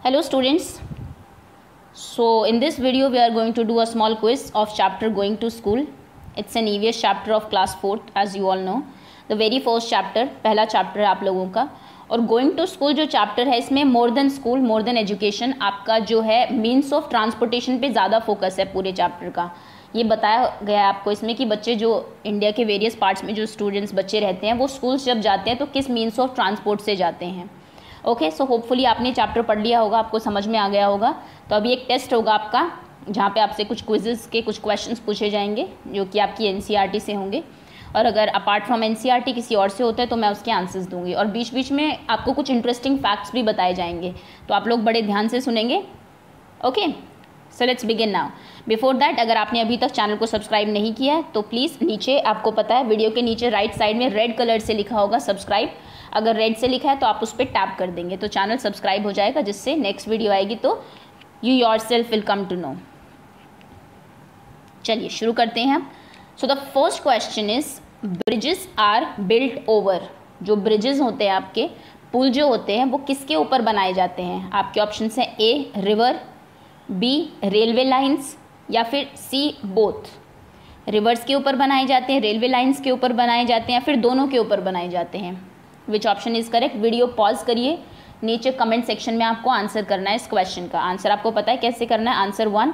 Hello students. So in this video we are going to do a small quiz of chapter Going to School. It's an EVS chapter of class 4th as you all know. The very first chapter, पहला chapter है आप लोगों का. और going to school जो chapter है इसमें more than school more than education आपका जो है मीन्स ऑफ ट्रांसपोर्टेशन पे ज़्यादा फोकस है पूरे चैप्टर का. ये बताया गया है आपको इसमें कि बच्चे जो इंडिया के वेरियस पार्ट्स में जो स्टूडेंट्स बच्चे रहते हैं वो स्कूल जब जाते हैं तो किस मीन्स ऑफ ट्रांसपोर्ट से जाते हैं. ओके, सो होपफुली आपने चैप्टर पढ़ लिया होगा, आपको समझ में आ गया होगा. तो अभी एक टेस्ट होगा आपका जहाँ पे आपसे कुछ क्विजेस के कुछ क्वेश्चंस पूछे जाएंगे जो कि आपकी एनसीईआरटी से होंगे. और अगर अपार्ट फ्रॉम एनसीईआरटी किसी और से होता है तो मैं उसके आंसर्स दूंगी. और बीच बीच में आपको कुछ इंटरेस्टिंग फैक्ट्स भी बताए जाएंगे तो आप लोग बड़े ध्यान से सुनेंगे. Okay, so let's begin now. Before that अगर आपने अभी तक चैनल को सब्सक्राइब नहीं किया है तो प्लीज़ नीचे आपको पता है वीडियो के नीचे राइट साइड में रेड कलर से लिखा होगा सब्सक्राइब. अगर रेड से लिखा है तो आप उस पर टैप कर देंगे तो चैनल सब्सक्राइब हो जाएगा, जिससे नेक्स्ट वीडियो आएगी तो you yourself will come to know. चलिए शुरू करते हैं हम. So the first question is bridges are built over. जो ब्रिजेस होते हैं आपके पुल जो होते हैं वो किसके ऊपर बनाए जाते हैं. आपके ऑप्शन है A river, B railway lines या फिर सी बोथ. रिवर्स के ऊपर बनाए जाते हैं, रेलवे लाइंस के ऊपर बनाए जाते हैं या फिर दोनों के ऊपर बनाए जाते हैं. विच option is correct. Video pause करिए, नीचे कमेंट सेक्शन में आपको आंसर करना है. इस क्वेश्चन का आंसर आपको पता है कैसे करना है. आंसर 1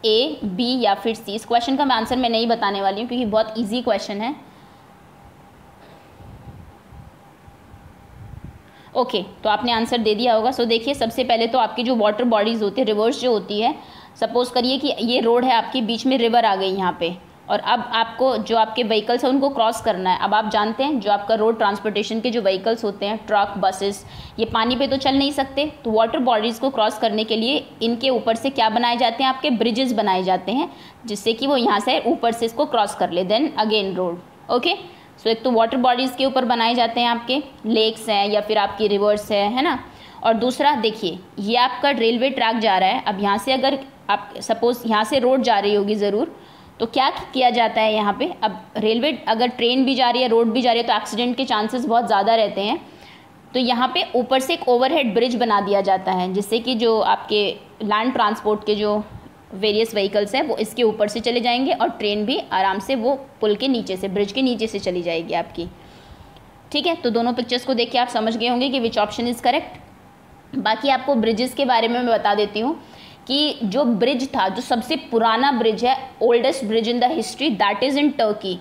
ए, बी या फिर सी. इस क्वेश्चन का मैं आंसर मैं नहीं बताने वाली हूँ क्योंकि बहुत ईजी क्वेश्चन है. ओके, तो आपने आंसर दे दिया होगा. सो देखिए, सबसे पहले तो आपकी जो वाटर बॉडीज़ होती है रिवर्स जो होती है, सपोज करिए कि ये रोड है आपकी, बीच में रिवर आ गई यहाँ पे और अब आपको जो आपके व्हीकल्स हैं उनको क्रॉस करना है. अब आप जानते हैं जो आपका रोड ट्रांसपोर्टेशन के जो व्हीकल्स होते हैं, ट्रक, बसेस, ये पानी पे तो चल नहीं सकते. तो वाटर बॉडीज़ को क्रॉस करने के लिए इनके ऊपर से क्या बनाए जाते हैं, आपके ब्रिजेस बनाए जाते हैं जिससे कि वो यहाँ से ऊपर से इसको क्रॉस कर ले, देन अगेन रोड. ओके, सो एक तो वाटर बॉडीज़ के ऊपर बनाए जाते हैं आपके लेक्स हैं या फिर आपकी रिवर्स है ना. और दूसरा देखिए, ये आपका रेलवे ट्रैक जा रहा है. अब यहाँ से अगर आप सपोज यहाँ से रोड जा रही होगी ज़रूर, तो क्या किया जाता है यहाँ पे. अब रेलवे अगर ट्रेन भी जा रही है, रोड भी जा रही है तो एक्सीडेंट के चांसेस बहुत ज़्यादा रहते हैं. तो यहाँ पे ऊपर से एक ओवरहेड ब्रिज बना दिया जाता है जिससे कि जो आपके लैंड ट्रांसपोर्ट के जो वेरियस व्हीकल्स हैं वो इसके ऊपर से चले जाएंगे और ट्रेन भी आराम से वो पुल के नीचे से, ब्रिज के नीचे से चली जाएगी आपकी. ठीक है, तो दोनों पिक्चर्स को देख के आप समझ गए होंगे कि विच ऑप्शन इज़ करेक्ट. बाकी आपको ब्रिजेस के बारे में मैं बता देती हूँ कि जो ब्रिज था, जो सबसे पुराना ब्रिज है, oldest bridge in the history, that is in Turkey.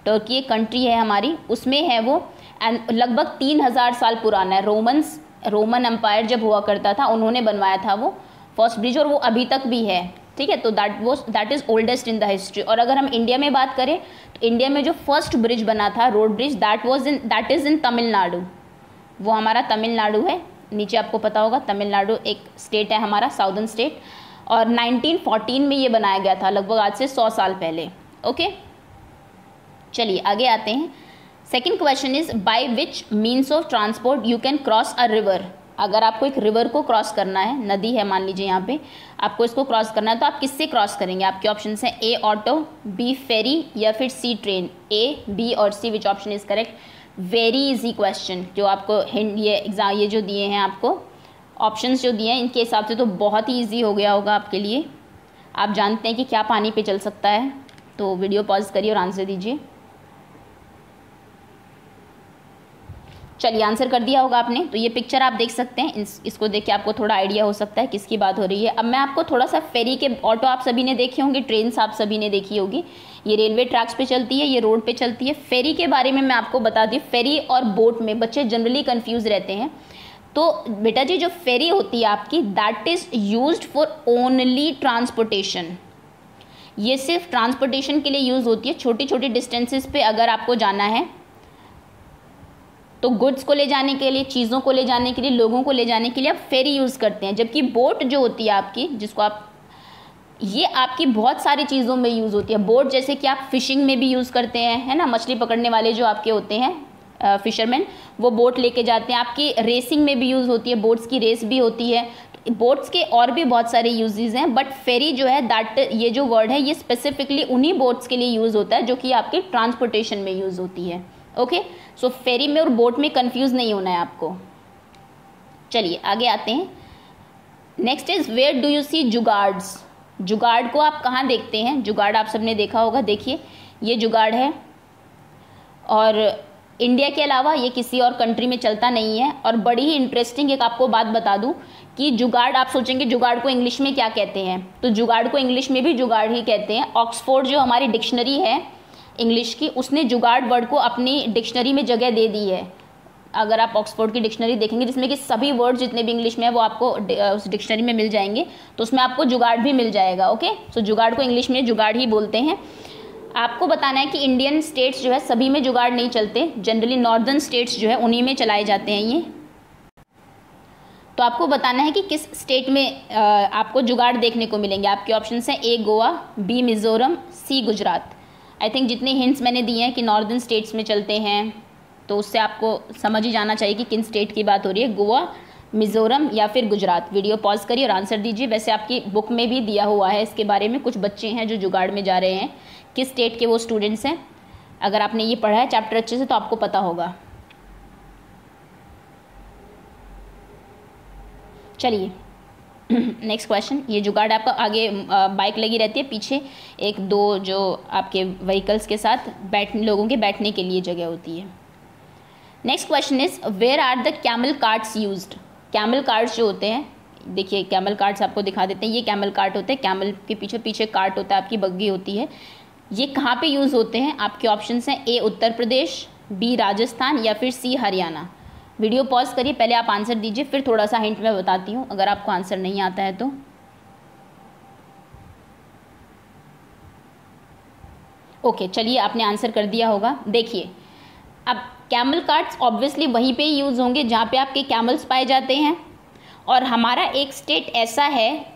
Turkey एक कंट्री है हमारी, उसमें है वो एंड लगभग 3000 साल पुराना है. रोमन एम्पायर जब हुआ करता था उन्होंने बनवाया था वो फर्स्ट ब्रिज और वो अभी तक भी है. ठीक है, तो that is oldest in the history. और अगर हम इंडिया में बात करें तो इंडिया में जो फर्स्ट ब्रिज बना था, रोड ब्रिज, दैट इज़ इन तमिलनाडु. वो हमारा तमिलनाडु है. नीचे आपको पता होगा तमिलनाडु एक स्टेट है हमारा, साउदर्न स्टेट. और 1914 में ये बनाया गया था, लगभग आज से 100 साल पहले. ओके, चलिए आगे आते हैं. Second question is by which means of transport you can cross a river. अगर आपको एक रिवर को क्रॉस करना है, नदी है मान लीजिए यहाँ पे, आपको इसको क्रॉस करना है तो आप किससे क्रॉस करेंगे. आपके ऑप्शन हैं ए ऑटो, बी फेरी या फिर सी ट्रेन. ए, बी और C, which option is correct. Very easy question जो आपको हिंट ये जो दिए हैं आपको ऑप्शंस जो दिए हैं इनके हिसाब से तो बहुत ही इजी हो गया होगा आपके लिए. आप जानते हैं कि क्या पानी पे चल सकता है. तो वीडियो पॉज करिए और आंसर दीजिए. चलिए आंसर कर दिया होगा आपने. तो ये पिक्चर आप देख सकते हैं, इसको देख के आपको थोड़ा आइडिया हो सकता है किसकी बात हो रही है. अब मैं आपको थोड़ा सा फेरी के, ऑटो आप सभी ने देखे होंगे, ट्रेन्स आप सभी ने देखी होगी, ये रेलवे ट्रैक्स पे चलती है, ये रोड पे चलती है. फेरी के बारे में मैं आपको बता दी. फेरी और बोट में बच्चे जनरली कंफ्यूज रहते हैं. तो बेटा जी जो फेरी होती है आपकी, that is used for only transportation. ये सिर्फ ट्रांसपोर्टेशन के लिए यूज़ होती है. छोटी छोटी डिस्टेंसेस पे अगर आपको जाना है तो गुड्स को ले जाने के लिए, चीज़ों को ले जाने के लिए, लोगों को ले जाने के लिए आप फेरी यूज़ करते हैं. जबकि बोट जो होती है आपकी, जिसको आप, ये आपकी बहुत सारी चीज़ों में यूज़ होती है. बोट जैसे कि आप फिशिंग में भी यूज़ करते हैं, है ना, मछली पकड़ने वाले जो आपके होते हैं फिशरमैन, वो बोट लेके जाते हैं. आपकी रेसिंग में भी यूज़ होती है, बोट्स की रेस भी होती है. बोट्स के और भी बहुत सारे यूजेस हैं, बट फेरी जो है दैट, ये जो वर्ड है ये स्पेसिफिकली उन्हीं बोट्स के लिए यूज़ होता है जो कि आपके ट्रांसपोर्टेशन में यूज़ होती है. ओके, सो फेरी में और बोट में कंफ्यूज नहीं होना है आपको. चलिए आगे आते हैं. Next is where do you see jugaads. Jugaad को आप कहाँ देखते हैं? जुगाड़ आप सबने देखा होगा, देखिए ये जुगाड़ है और इंडिया के अलावा ये किसी और कंट्री में चलता नहीं है। और बड़ी ही इंटरेस्टिंग एक आपको बात बता दूं कि जुगाड़, आप सोचेंगे जुगाड़ को इंग्लिश में क्या कहते हैं, तो जुगाड़ को इंग्लिश में भी जुगाड़ ही कहते हैं। ऑक्सफोर्ड जो हमारी डिक्शनरी है इंग्लिश की, उसने जुगाड़ वर्ड को अपनी डिक्शनरी में जगह दे दी है। अगर आप ऑक्सफोर्ड की डिक्शनरी देखेंगे जिसमें कि सभी वर्ड जितने भी इंग्लिश में है वो आपको उस डिक्शनरी में मिल जाएंगे, तो उसमें आपको जुगाड़ भी मिल जाएगा। ओके, सो जुगाड़ को इंग्लिश में जुगाड़ ही बोलते हैं। आपको बताना है कि इंडियन स्टेट्स जो है सभी में जुगाड़ नहीं चलते, जनरली नॉर्दर्न स्टेट्स जो है उन्हीं में चलाए जाते हैं ये। तो आपको बताना है कि किस स्टेट में आपको जुगाड़ देखने को मिलेंगे। आपके ऑप्शंस हैं A Goa, B Mizoram, C Gujarat. I think जितने हिंट्स मैंने दिए हैं कि नॉर्दर्न स्टेट्स में चलते हैं, तो उससे आपको समझ ही जाना चाहिए कि किन स्टेट की बात हो रही है, गोवा, मिज़ोरम या फिर गुजरात। वीडियो पॉज करिए और आंसर दीजिए। वैसे आपकी बुक में भी दिया हुआ है इसके बारे में, कुछ बच्चे हैं जो जुगाड़ में जा रहे हैं, किस स्टेट के वो स्टूडेंट्स हैं। अगर आपने ये पढ़ा है चैप्टर अच्छे से तो आपको पता होगा। चलिए नेक्स्ट क्वेश्चन। ये जुगाड़ आपका आगे बाइक लगी रहती है, पीछे एक दो जो आपके व्हीकल्स के साथ लोगों के बैठने के लिए जगह होती है। Next question is where are the camel carts used. Camel carts जो होते हैं, देखिए कैमल कार्ट्स आपको दिखा देते हैं, ये कैमल कार्ट होते हैं, कैमल के पीछे पीछे कार्ट होता है, आपकी बग्गी होती है। ये कहाँ पे यूज़ होते हैं? आपके ऑप्शंस हैं ए उत्तर प्रदेश, बी राजस्थान या फिर सी हरियाणा। वीडियो पॉज करिए, पहले आप आंसर दीजिए, फिर थोड़ा सा हिंट मैं बताती हूँ अगर आपको आंसर नहीं आता है तो। ओके, चलिए आपने आंसर कर दिया होगा। देखिए अब कैमल कार्ट्स ऑब्वियसली वहीं पे ही यूज़ होंगे जहाँ पे आपके कैमल्स पाए जाते हैं। और हमारा एक स्टेट ऐसा है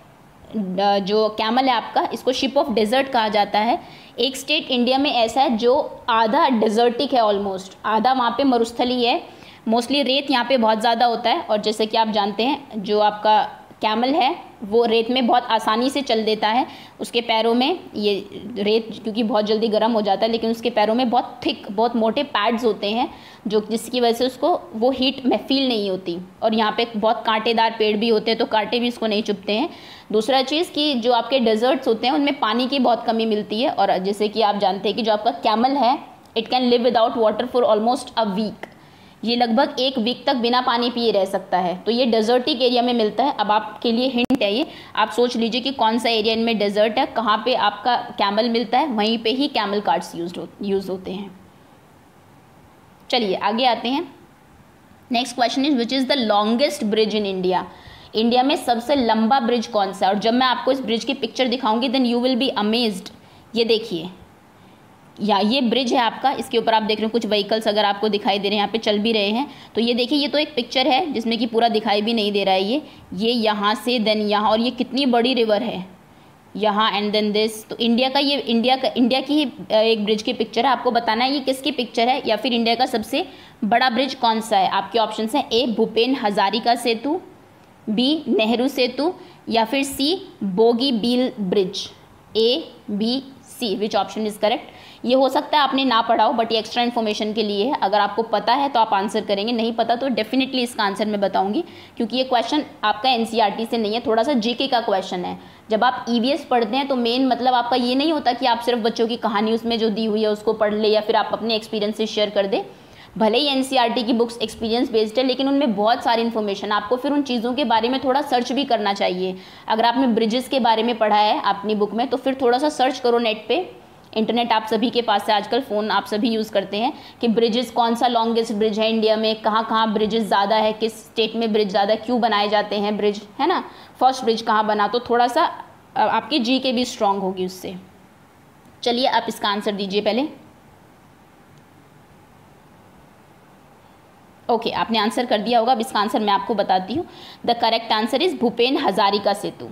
जो कैमल है आपका, इसको शिप ऑफ डेजर्ट कहा जाता है। एक स्टेट इंडिया में ऐसा है जो आधा डेजर्टिक है, ऑलमोस्ट आधा वहाँ पे मरुस्थली है। मोस्टली रेत यहाँ पे बहुत ज़्यादा होता है और जैसे कि आप जानते हैं जो आपका कैमल है वो रेत में बहुत आसानी से चल देता है। उसके पैरों में ये रेत क्योंकि बहुत जल्दी गर्म हो जाता है, लेकिन उसके पैरों में बहुत थिक, बहुत मोटे पैड्स होते हैं जो जिसकी वजह से उसको वो हीट में फील नहीं होती। और यहाँ पे बहुत कांटेदार पेड़ भी होते हैं तो कांटे भी इसको नहीं चुभते हैं। दूसरा चीज़ कि जो आपके डेजर्ट्स होते हैं उनमें पानी की बहुत कमी मिलती है। और जैसे कि आप जानते हैं कि जो आपका कैमल है it can live without water for almost a week. ये लगभग एक वीक तक बिना पानी पिए रह सकता है। तो ये डेजर्टिक एरिया में मिलता है। अब आपके लिए हिंट है ये, आप सोच लीजिए कि कौन सा एरिया इनमें डेजर्ट है, कहाँ पे आपका कैमल मिलता है, वहीं पे ही कैमल कार्ट्स यूज होते हैं। चलिए आगे आते हैं। Next question is which is the longest bridge in India. India में सबसे लंबा ब्रिज कौन सा है? और जब मैं आपको इस ब्रिज की पिक्चर दिखाऊंगी then you will be amazed. ये देखिए, या ये ब्रिज है आपका, इसके ऊपर आप देख रहे हो कुछ व्हीकल्स अगर आपको दिखाई दे रहे हैं, यहाँ पे चल भी रहे हैं। तो ये देखिए, ये तो एक पिक्चर है जिसमें कि पूरा दिखाई भी नहीं दे रहा है। ये यहाँ से देन यहाँ, और ये कितनी बड़ी रिवर है यहाँ एंड देन दिस। तो इंडिया की ही एक ब्रिज की पिक्चर है। आपको बताना है ये किसकी पिक्चर है या फिर इंडिया का सबसे बड़ा ब्रिज कौन सा है। आपके ऑप्शन हैं ए भूपेन हजारिका सेतु, बी नेहरू सेतु या फिर C Bogibeel bridge. A B C, which option is correct? ये हो सकता है आपने ना पढ़ा हो बट ये एक्स्ट्रा इन्फॉर्मेशन के लिए है। अगर आपको पता है तो आप आंसर करेंगे, नहीं पता तो डेफिनेटली इसका आंसर मैं बताऊंगी, क्योंकि ये क्वेश्चन आपका एनसीईआरटी से नहीं है, थोड़ा सा जीके का क्वेश्चन है। जब आप ईवीएस पढ़ते हैं तो मेन मतलब आपका ये नहीं होता कि आप सिर्फ बच्चों की कहानी उसमें जो दी हुई है उसको पढ़ ले या फिर आप अपने एक्सपीरियंस से शेयर कर दे। भले ही एनसीईआरटी की बुक्स एक्सपीरियंस बेस्ड है, लेकिन उनमें बहुत सारी इन्फॉर्मेशन, आपको फिर उन चीज़ों के बारे में थोड़ा सर्च भी करना चाहिए। अगर आपने ब्रिजेस के बारे में पढ़ा है अपनी बुक में तो फिर थोड़ा सा सर्च करो नेट पे। इंटरनेट आप सभी के पास है आजकल, फ़ोन आप सभी यूज़ करते हैं, कि ब्रिजेस कौन सा लॉन्गेस्ट ब्रिज है इंडिया में, कहाँ कहाँ ब्रिजेस ज़्यादा है, किस स्टेट में ब्रिज ज़्यादा, क्यों बनाए जाते हैं ब्रिज, है ना, फर्स्ट ब्रिज कहाँ बना। तो थोड़ा सा आपकी जीके भी स्ट्रांग होगी उससे। चलिए आप इसका आंसर दीजिए पहले। ओके, आपने आंसर कर दिया होगा। अब इसका आंसर मैं आपको बताती हूँ। The correct answer is Bhupen Hazarika Setu.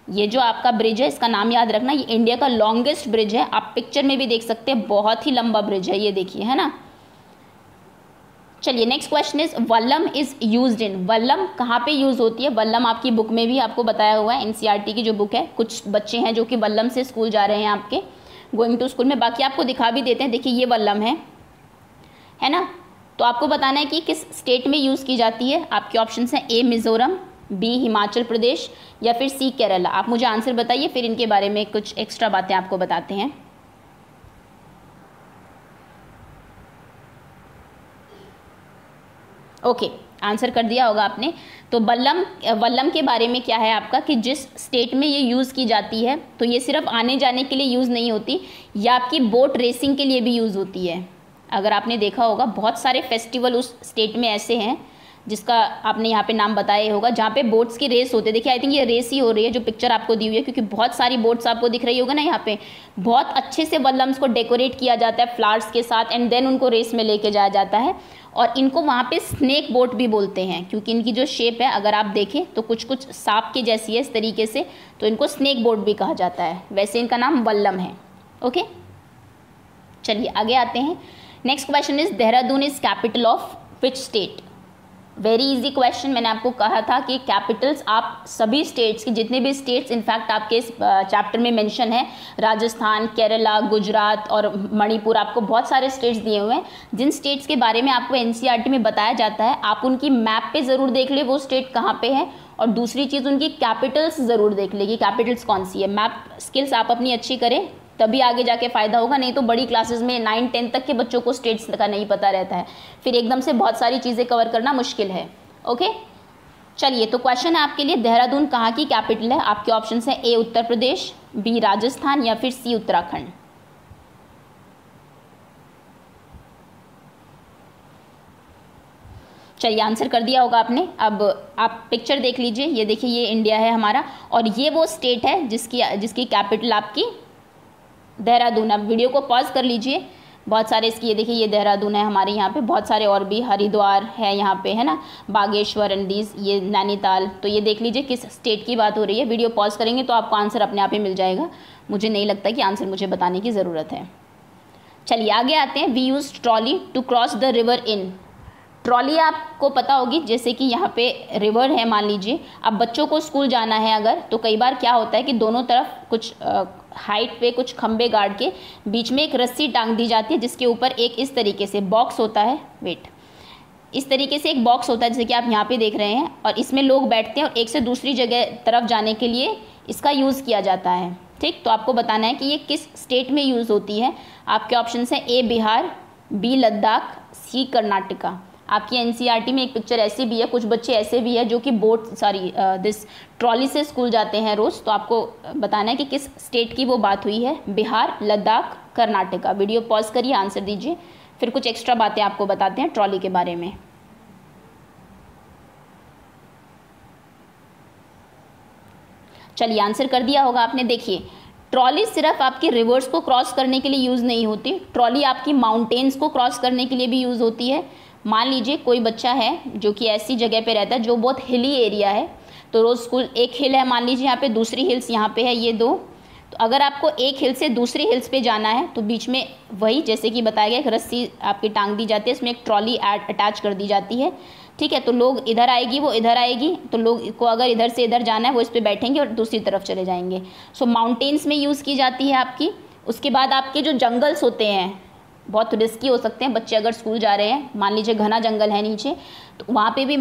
ये जो आपका ब्रिज है इसका नाम याद रखना, ये इंडिया का लॉन्गेस्ट ब्रिज है। आप पिक्चर में भी देख सकते हैं, बहुत ही लंबा ब्रिज है ये, देखिए, है ना। चलिए next question is Vallabh is used in. Vallabh कहाँ पे यूज होती है? वल्लम आपकी बुक में भी आपको बताया हुआ है, एनसीईआरटी की जो बुक है। कुछ बच्चे हैं जो कि वल्लम से स्कूल जा रहे हैं आपके, गोइंग टू स्कूल में, बाकी आपको दिखा भी देते हैं। देखिए ये वल्लम है ना। तो आपको बताना है कि किस स्टेट में यूज़ की जाती है। आपके ऑप्शन हैं ए मिज़ोरम, बी हिमाचल प्रदेश, या फिर सी केरला? आप मुझे आंसर बताइए, फिर इनके बारे में कुछ एक्स्ट्रा बातें आपको बताते हैं। ओके, आंसर कर दिया होगा आपने। तो वल्लम के बारे में क्या है आपका कि जिस स्टेट में ये यूज़ की जाती है, तो ये सिर्फ आने जाने के लिए यूज़ नहीं होती, या आपकी बोट रेसिंग के लिए भी यूज़ होती है। अगर आपने देखा होगा बहुत सारे फेस्टिवल उस स्टेट में ऐसे हैं जिसका आपने यहाँ पे नाम बताया होगा, जहाँ पे बोट्स की रेस होते हैं। देखिए आई थिंक ये रेस ही हो रही है जो पिक्चर आपको दी हुई है, क्योंकि बहुत सारी बोट्स आपको दिख रही होगा ना यहाँ पे। बहुत अच्छे से वल्लम्स को डेकोरेट किया जाता है फ्लावर्स के साथ, एंड देन उनको रेस में लेके जाया जाता है। और इनको वहाँ पे स्नेक बोट भी बोलते हैं, क्योंकि इनकी जो शेप है अगर आप देखें तो कुछ कुछ सांप के जैसी है इस तरीके से, तो इनको स्नेक बोट भी कहा जाता है। वैसे इनका नाम वल्लम है। ओके, चलिए आगे आते हैं। Next question is Dehradun is capital of which state? Very easy question. मैंने आपको कहा था कि कैपिटल्स आप सभी स्टेट्स की, जितने भी स्टेट्स इनफैक्ट आपके इस चैप्टर में मेंशन है, राजस्थान, केरला, गुजरात और मणिपुर, आपको बहुत सारे स्टेट्स दिए हुए हैं। जिन स्टेट्स के बारे में आपको एनसीईआरटी में बताया जाता है, आप उनकी मैप पे ज़रूर देख ले वो स्टेट कहाँ पे है, और दूसरी चीज़ उनकी कैपिटल्स ज़रूर देख ले कि कैपिटल्स कौन सी है। मैप स्किल्स आप अपनी अच्छी करें, तभी आगे जाके फ़ायदा होगा, नहीं तो बड़ी क्लासेस में 9-10 तक के बच्चों को स्टेट्स का नहीं पता रहता है, फिर एकदम से बहुत सारी चीज़ें कवर करना मुश्किल है। ओके, चलिए तो क्वेश्चन है आपके लिए, देहरादून कहाँ की कैपिटल है? आपके ऑप्शन है ए उत्तर प्रदेश, बी राजस्थान, या फिर सी उत्तराखंड। चलिए आंसर कर दिया होगा आपने। अब आप पिक्चर देख लीजिए, ये देखिए ये इंडिया है हमारा, और ये वो स्टेट है जिसकी कैपिटल आपकी देहरादून। अब वीडियो को पॉज कर लीजिए, बहुत सारे इसकी, ये देखिए ये देहरादून है हमारे यहाँ पे, बहुत सारे और भी, हरिद्वार है यहाँ पे, है ना, बागेश्वर, अंडीज, ये नैनीताल। तो ये देख लीजिए किस स्टेट की बात हो रही है। वीडियो पॉज करेंगे तो आपको आंसर अपने आप ही मिल जाएगा। मुझे नहीं लगता कि आंसर मुझे बताने की ज़रूरत है। चलिए आगे आते हैं। We use trolley to cross the river in. Trolley आपको पता होगी, जैसे कि यहाँ पे रिवर है मान लीजिए, अब बच्चों को स्कूल जाना है अगर, तो कई बार क्या होता है कि दोनों तरफ कुछ हाइट पे कुछ खंबे गाड़ के बीच में एक रस्सी टांग दी जाती है, जिसके ऊपर एक इस तरीके से बॉक्स होता है, वेट, इस तरीके से एक बॉक्स होता है जैसे कि आप यहाँ पे देख रहे हैं, और इसमें लोग बैठते हैं और एक से दूसरी जगह तरफ जाने के लिए इसका यूज़ किया जाता है। ठीक, तो आपको बताना है कि ये किस स्टेट में यूज़ होती है। आपके ऑप्शन हैं ए बिहार, बी लद्दाख, सी कर्नाटका। आपकी एनसीईआरटी में एक पिक्चर ऐसी भी है, कुछ बच्चे ऐसे भी है जो कि दिस ट्रॉली से स्कूल जाते हैं रोज़, तो आपको बताना है कि किस स्टेट की वो बात हुई है, बिहार, लद्दाख, कर्नाटका। वीडियो पॉज करिए, आंसर दीजिए, फिर कुछ एक्स्ट्रा बातें आपको बताते हैं ट्रॉली के बारे में। चलिए आंसर कर दिया होगा आपने। देखिए ट्रॉली सिर्फ आपकी रिवर्स को क्रॉस करने के लिए यूज़ नहीं होती, ट्रॉली आपकी माउंटेन्स को क्रॉस करने के लिए भी यूज़ होती है। मान लीजिए कोई बच्चा है जो कि ऐसी जगह पे रहता है जो बहुत हिली एरिया है, तो रोज़ स्कूल, एक हिल है मान लीजिए यहाँ पे, दूसरी हिल्स यहाँ पे है, ये दो, तो अगर आपको एक हिल से दूसरी हिल्स पे जाना है तो बीच में वही जैसे कि बताया गया एक रस्सी आपकी टांग दी जाती है, इसमें एक ट्रॉली अटैच कर दी जाती है। ठीक है, तो लोग इधर आएगी, वो इधर आएगी, तो लोग को अगर इधर से इधर जाना है वो इस पर बैठेंगे और दूसरी तरफ चले जाएंगे। सो माउंटेन्स में यूज़ की जाती है आपकी। उसके बाद आपके जो जंगल्स होते हैं बहुत रिस्की हो सकते हैं, बच्चे अगर स्कूल जा रहे हैं, मान लीजिए घना जंगल है नीचे, तो वहाँ पे भी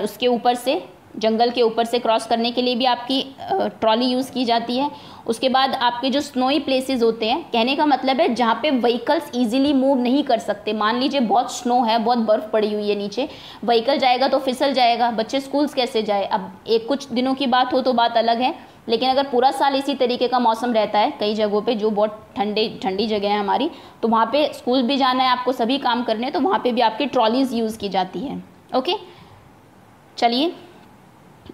उसके ऊपर से, जंगल के ऊपर से क्रॉस करने के लिए भी आपकी ट्रॉली यूज़ की जाती है। उसके बाद आपके जो स्नोई प्लेसेस होते हैं, कहने का मतलब है जहाँ पे व्हीकल्स इजीली मूव नहीं कर सकते, मान लीजिए बहुत स्नो है, बहुत बर्फ़ पड़ी हुई है नीचे, व्हीकल जाएगा तो फिसल जाएगा, बच्चे स्कूल्स कैसे जाए। अब एक कुछ दिनों की बात हो तो बात अलग है, लेकिन अगर पूरा साल इसी तरीके का मौसम रहता है कई जगहों पे जो बहुत ठंडी जगह है हमारी, तो वहाँ पे स्कूल भी जाना है, आपको सभी काम करने हैं, तो वहाँ पे भी आपकी ट्रॉलीज़ यूज़ की जाती है। ओके, चलिए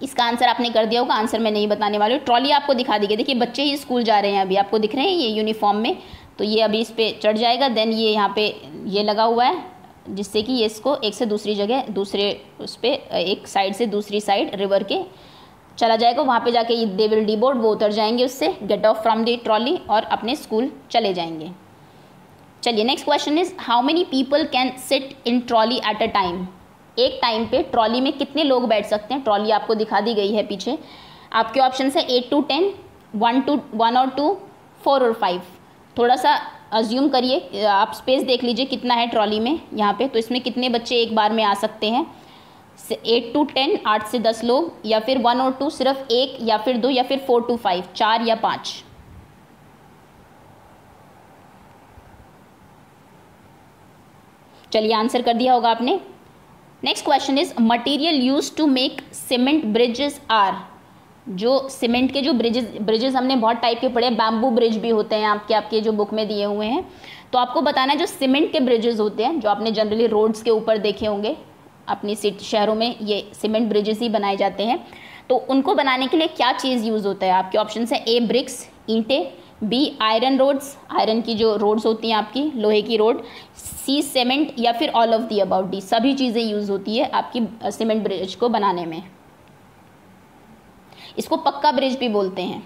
इसका आंसर आपने कर दिया होगा, आंसर मैं नहीं बताने वाली हूँ। ट्रॉली आपको दिखा दी गई, देखिए बच्चे ही स्कूल जा रहे हैं अभी, आपको दिख रहे हैं ये यूनिफॉर्म में, तो ये अभी इस पर चढ़ जाएगा, देन ये यहाँ पे ये लगा हुआ है जिससे कि ये इसको एक से दूसरी जगह, दूसरे उस पर एक साइड से दूसरी साइड रिवर के चला जाएगा, वहाँ पे जाके दे विल डीबोर्ड, वो उतर जाएंगे उससे, get off from the trolley और अपने स्कूल चले जाएंगे। चलिए next question is how many people can sit in trolley at a time. एक टाइम पे ट्रॉली में कितने लोग बैठ सकते हैं। ट्रॉली आपको दिखा दी गई है पीछे, आपके ऑप्शन है 8 to 10, 1 और 2, 4 और 5। थोड़ा सा अज्यूम करिए, आप स्पेस देख लीजिए कितना है ट्रॉली में यहाँ पे, तो इसमें कितने बच्चे एक बार में आ सकते हैं। 8 to 10, 8 से 10 लोग, या फिर 1 और 2, सिर्फ 1 या फिर 2, या फिर 4 to 5, 4 या 5। चलिए आंसर कर दिया होगा आपने। Next question is material use to make cement bridges are. जो सीमेंट के जो ब्रिजेस हमने बहुत टाइप के पढ़े, बैम्बू ब्रिज भी होते हैं आपके जो बुक में दिए हुए हैं। तो आपको बताना है जो सीमेंट के ब्रिजेस होते हैं, जो आपने जनरली रोड्स के ऊपर देखे होंगे अपनी शहरों में, ये सीमेंट ब्रिजेस ही बनाए जाते हैं। तो उनको बनाने के लिए क्या चीज़ यूज़ होता है? आपके ऑप्शन है ए ब्रिक्स, ईंटें, बी आयरन रोड्स, आयरन की जो रोड्स होती हैं आपकी, लोहे की रोड, सी सीमेंट, या फिर all of the about, D सभी चीज़ें यूज़ होती है आपकी सीमेंट ब्रिज को बनाने में। इसको पक्का ब्रिज भी बोलते हैं।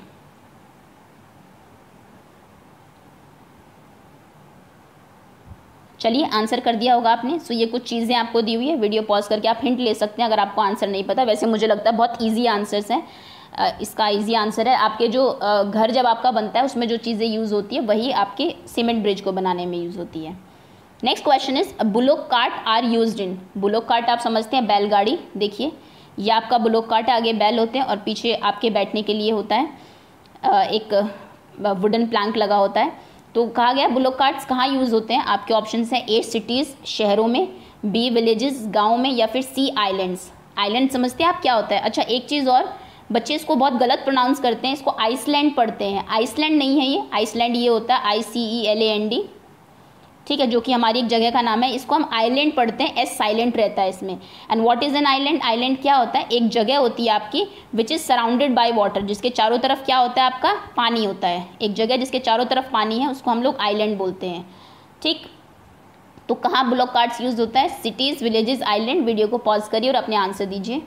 चलिए आंसर कर दिया होगा आपने। सो ये कुछ चीज़ें आपको दी हुई है, वीडियो पॉज करके आप हिंट ले सकते हैं अगर आपको आंसर नहीं पता। वैसे मुझे लगता है बहुत इजी आंसर्स हैं। इसका इजी आंसर है आपके जो घर जब आपका बनता है उसमें जो चीज़ें यूज़ होती है वही आपके सीमेंट ब्रिज को बनाने में यूज़ होती है। Next question is bullock cart are used in. Bullock cart आप समझते हैं बैलगाड़ी। देखिए ये आपका बुलोक कार्ट है, आगे बैल होते हैं और पीछे आपके बैठने के लिए होता है एक वुडन प्लैंक लगा होता है। तो कहा गया बुलोक कार्ट्स कहाँ यूज़ होते हैं? आपके ऑप्शन हैं ए सिटीज़, शहरों में, बी विलेजेस, गाँव में, या फिर सी आइलैंड्स। आइलैंड समझते हैं आप क्या होता है? अच्छा एक चीज़ और, बच्चे इसको बहुत गलत प्रोनाउंस करते हैं, इसको आइसलैंड पढ़ते हैं। आइसलैंड नहीं है ये, आइसलैंड ये होता है ICELAND, ठीक है, जो कि हमारी एक जगह का नाम है। इसको हम आइलैंड पढ़ते हैं, एस साइलेंट रहता है इसमें। And what is an island? Island क्या होता है? एक जगह होती है आपकी which is surrounded by water, जिसके चारों तरफ क्या होता है आपका? पानी होता है। एक जगह जिसके चारों तरफ पानी है उसको हम लोग आइलैंड बोलते हैं, ठीक। तो कहाँ ब्लॉक कार्ड्स यूज होता है? Cities, villages, island. वीडियो को पॉज करिए और अपने आंसर दीजिए।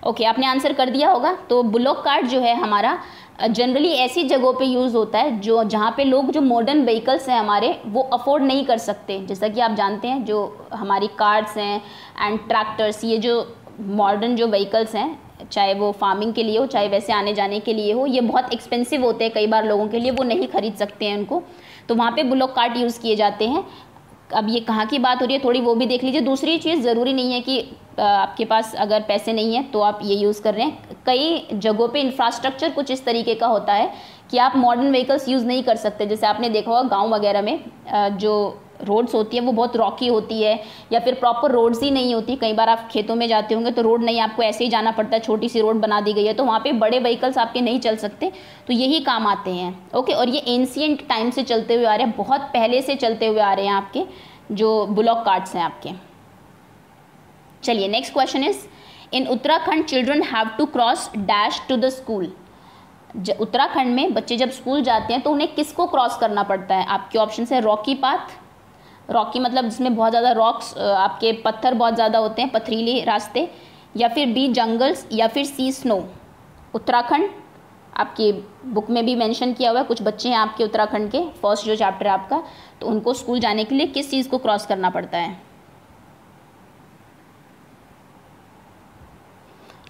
ओके आपने आंसर कर दिया होगा। तो ब्लॉक कार्ड जो है हमारा जनरली ऐसी जगहों पे यूज़ होता है जो जहाँ पे लोग जो मॉडर्न व्हीकल्स हैं हमारे वो अफोर्ड नहीं कर सकते। जैसा कि आप जानते हैं जो हमारी कार्स हैं एंड ट्रैक्टर्स, ये जो मॉडर्न जो व्हीकल्स हैं, चाहे वो फार्मिंग के लिए हो चाहे वैसे आने जाने के लिए हो, ये बहुत एक्सपेंसिव होते हैं कई बार लोगों के लिए, वो नहीं खरीद सकते हैं उनको। तो वहाँ पे ब्लॉक कार्ट यूज़ किए जाते हैं। अब ये कहाँ की बात हो रही है थोड़ी वो भी देख लीजिए। दूसरी चीज़, ज़रूरी नहीं है कि आपके पास अगर पैसे नहीं हैं तो आप ये यूज़ कर रहे हैं। कई जगहों पे इंफ्रास्ट्रक्चर कुछ इस तरीके का होता है कि आप मॉडर्न व्हीकल्स यूज़ नहीं कर सकते। जैसे आपने देखा होगा गांव वगैरह में जो रोड्स होती है वो बहुत रॉकी होती है, या फिर प्रॉपर रोड्स ही नहीं होती। कई बार आप खेतों में जाते होंगे तो रोड नहीं, आपको ऐसे ही जाना पड़ता है, छोटी सी रोड बना दी गई है, तो वहाँ पे बड़े व्हीकल्स आपके नहीं चल सकते, तो यही काम आते हैं। ओके, और ये एंशिएंट टाइम से चलते हुए आ रहे हैं, बहुत पहले से चलते हुए आ रहे हैं आपके जो ब्लॉक कार्ट्स हैं आपके। चलिए next question is in Uttarakhand children have to cross dash to the school. Uttarakhand में बच्चे जब स्कूल जाते हैं तो उन्हें किसको क्रॉस करना पड़ता है? आपके ऑप्शन है रॉकी पाथ, रॉकी मतलब जिसमें बहुत ज़्यादा रॉक्स, आपके पत्थर बहुत ज़्यादा होते हैं, पथरीले रास्ते, या फिर बी जंगल्स, या फिर सी स्नो। उत्तराखंड आपकी बुक में भी मेंशन किया हुआ है, कुछ बच्चे हैं आपके उत्तराखंड के, फर्स्ट जो चैप्टर है आपका, तो उनको स्कूल जाने के लिए किस चीज़ को क्रॉस करना पड़ता है?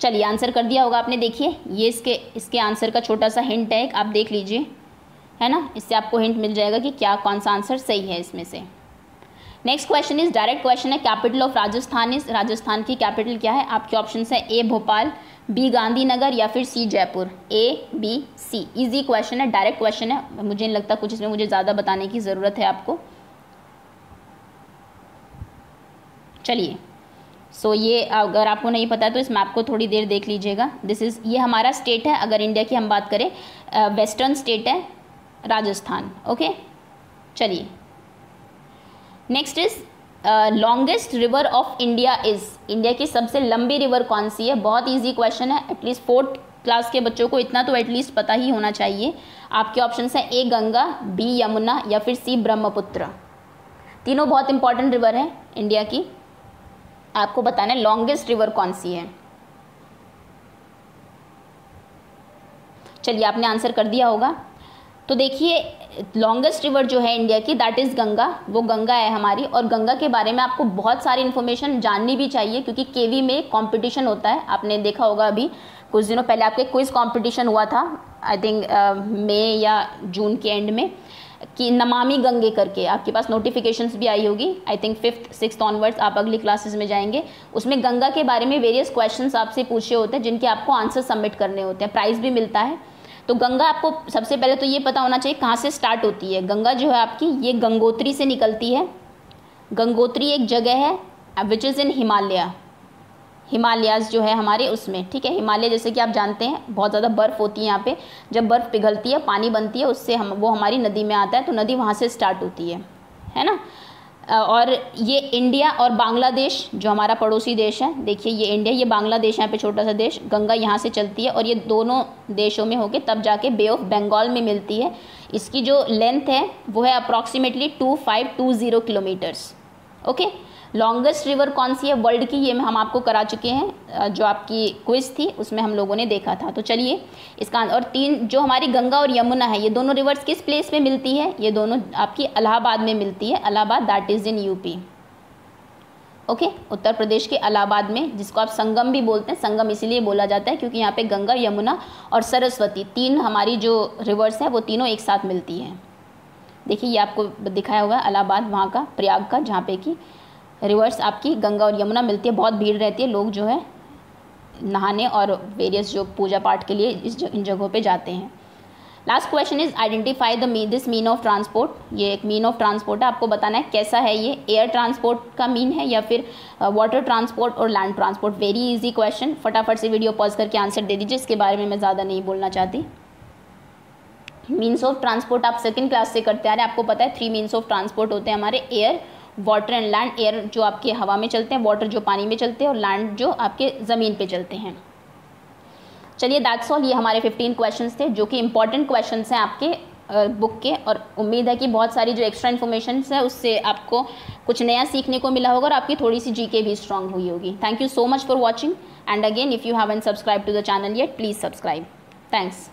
चलिए आंसर कर दिया होगा आपने। देखिए ये इसके आंसर का छोटा सा हिंट है, आप देख लीजिए, है ना, इससे आपको हिंट मिल जाएगा कि क्या कौन सा आंसर सही है इसमें से। Next question is direct question है, capital of Rajasthan is, Rajasthan की कैपिटल क्या है? आपके ऑप्शन है ए भोपाल, बी गांधीनगर, या फिर C Jaipur. A B C, easy question है, डायरेक्ट क्वेश्चन है, मुझे नहीं लगता कुछ इसमें मुझे ज़्यादा बताने की ज़रूरत है आपको। चलिए सो ये अगर आपको नहीं पता है तो इस मैप को थोड़ी देर देख लीजिएगा। दिस इज़, ये हमारा स्टेट है, अगर इंडिया की हम बात करें, वेस्टर्न स्टेट है राजस्थान। ओके चलिए next is longest river of India is, India की सबसे लंबी रिवर कौन सी है? बहुत इजी क्वेश्चन है, एटलीस्ट 4th क्लास के बच्चों को इतना तो एटलीस्ट पता ही होना चाहिए। आपके ऑप्शन है ए गंगा, बी यमुना, या फिर सी ब्रह्मपुत्र। तीनों बहुत इंपॉर्टेंट रिवर है इंडिया की, आपको बताना है लॉन्गेस्ट रिवर कौन सी है। चलिए आपने आंसर कर दिया होगा। तो देखिए लॉन्गेस्ट रिवर जो है इंडिया की दैट इज़ गंगा, वो गंगा है हमारी। और गंगा के बारे में आपको बहुत सारी इन्फॉर्मेशन जाननी भी चाहिए क्योंकि केवी में कंपटीशन होता है। आपने देखा होगा अभी कुछ दिनों पहले आपके क्विज कंपटीशन हुआ था, आई थिंक मई या जून के एंड में, कि नमामि गंगे करके आपके पास नोटिफिकेशंस भी आई होगी। I think 5th 6th onwards आप अगली क्लासेस में जाएंगे, उसमें गंगा के बारे में वेरियस क्वेश्चंस आपसे पूछे होते हैं जिनके आपको आंसर सबमिट करने होते हैं, प्राइज़ भी मिलता है। तो गंगा आपको सबसे पहले तो ये पता होना चाहिए कहाँ से स्टार्ट होती है। गंगा जो है आपकी ये गंगोत्री से निकलती है। गंगोत्री एक जगह है विच इज़ इन हिमालयाज़ जो है हमारे उसमें, ठीक है। हिमालय जैसे कि आप जानते हैं बहुत ज़्यादा बर्फ़ होती है यहाँ पे, जब बर्फ़ पिघलती है पानी बनती है उससे वो हमारी नदी में आता है, तो नदी वहाँ से स्टार्ट होती है ना। और ये इंडिया और बांग्लादेश जो हमारा पड़ोसी देश है, देखिए ये इंडिया, ये बांग्लादेश यहाँ पे छोटा सा देश, गंगा यहाँ से चलती है और ये दोनों देशों में होके तब जाके बे ऑफ बंगाल में मिलती है। इसकी जो लेंथ है वो है approximately 2520 kilometres. Okay, longest river कौन सी है वर्ल्ड की, ये हम आपको करा चुके हैं, जो आपकी क्विज थी उसमें हम लोगों ने देखा था। तो चलिए इसका, और 3 जो हमारी गंगा और यमुना है, ये दोनों रिवर्स किस प्लेस में मिलती है, ये दोनों आपकी इलाहाबाद में मिलती है। Allahabad that is in UP. Okay, Uttar Pradesh के इलाहाबाद में, जिसको आप संगम भी बोलते हैं। संगम इसीलिए बोला जाता है क्योंकि यहाँ पे गंगा, यमुना और सरस्वती 3 हमारी जो रिवर्स है वो तीनों एक साथ मिलती हैं। देखिए ये आपको दिखाया हुआ है इलाहाबाद वहाँ का, प्रयाग का, जहाँ पे कि रिवर्स आपकी गंगा और यमुना मिलती है। बहुत भीड़ रहती है, लोग जो है नहाने और वेरियस जो पूजा पाठ के लिए इन जगहों पे जाते हैं। Last question is identify this mean of transport. ये एक मीन ऑफ ट्रांसपोर्ट है, आपको बताना है कैसा है ये, एयर ट्रांसपोर्ट का मीन है या फिर वाटर ट्रांसपोर्ट और land transport. Very easy question, फटाफट से वीडियो पॉज करके आंसर दे दीजिए, इसके बारे में मैं ज़्यादा नहीं बोलना चाहती। मीन्स ऑफ ट्रांसपोर्ट आप सेकंड क्लास से करते आ रहे हैं, आपको पता है 3 मीन्स ऑफ ट्रांसपोर्ट होते हैं हमारे, air, water and land. Air जो आपके हवा में चलते हैं, वाटर जो पानी में चलते हैं और लैंड जो आपके ज़मीन पे चलते हैं। चलिए दैट्स ऑल, ये हमारे 15 क्वेश्चंस थे जो कि इंपॉर्टेंट क्वेश्चंस हैं आपके बुक के, और उम्मीद है कि बहुत सारी जो एक्स्ट्रा इन्फॉर्मेशन है उससे आपको कुछ नया सीखने को मिला होगा और आपकी थोड़ी सी जीके भी स्ट्रांग हुई होगी। Thank you so much for watching, and again if you haven't subscribe to the channel yet, please subscribe. Thanks.